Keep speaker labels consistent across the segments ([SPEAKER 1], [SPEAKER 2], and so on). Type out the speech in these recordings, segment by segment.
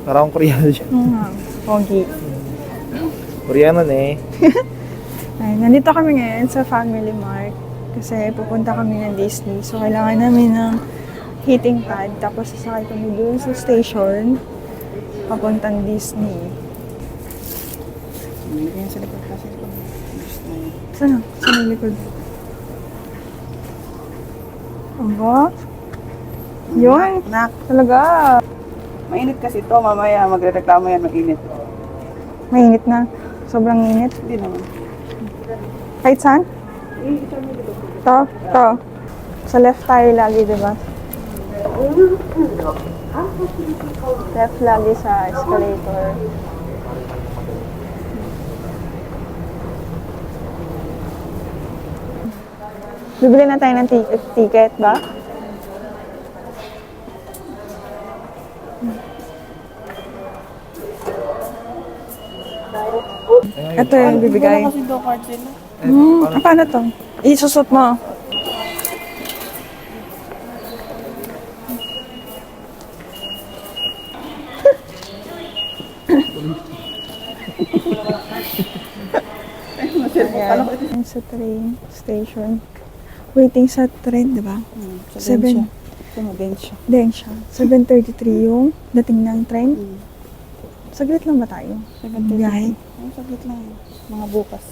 [SPEAKER 1] Parang Koreano siya.
[SPEAKER 2] Pogi.
[SPEAKER 1] Koreano na eh.
[SPEAKER 2] Ay, nandito kami ngayon sa Family Mart kasi pupunta kami ng Disney. So, kailangan namin ng heating pad. Tapos, sasakay kami doon sa station papuntang Disney.
[SPEAKER 3] Yan sa likod kasi ito.
[SPEAKER 2] Saan? Saan ang likod? Aba? Yun?
[SPEAKER 3] Nak,
[SPEAKER 2] Talaga?
[SPEAKER 3] mainit kasi ito. Mamaya magrereklamo yan, mainit.
[SPEAKER 2] Mainit na. Sobrang init.
[SPEAKER 3] Hindi naman.
[SPEAKER 2] Kahit saan? Ito. Sa left tayo lagi, diba? Left lagi sa escalator. Bibili na tayo ng ticket ba? Ito yung bibigay.
[SPEAKER 3] Kasi daw card sila.
[SPEAKER 2] Paano to? Isusot mo. Ayan. Sa train station. Waiting sa train, di ba?
[SPEAKER 3] Sa Densya.
[SPEAKER 2] Densya. 7:33 yung dating ng train. Saglit lang ba tayo?
[SPEAKER 3] 7:30.
[SPEAKER 2] Biyahe.
[SPEAKER 3] Ang saglit lang. Mga bukas.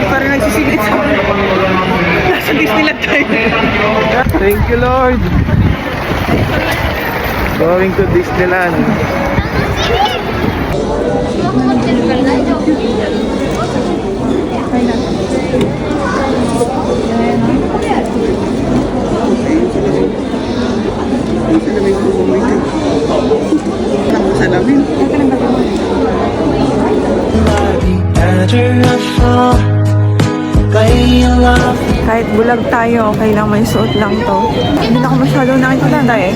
[SPEAKER 3] Parang nagsisigit sa nasa Disneyland tayo.
[SPEAKER 1] Thank you, Lord. Going to Disneyland.
[SPEAKER 3] Salamin.
[SPEAKER 2] Kahit bulag tayo, okay lang may suot lang to. Hindi na ako masyado nakikita eh.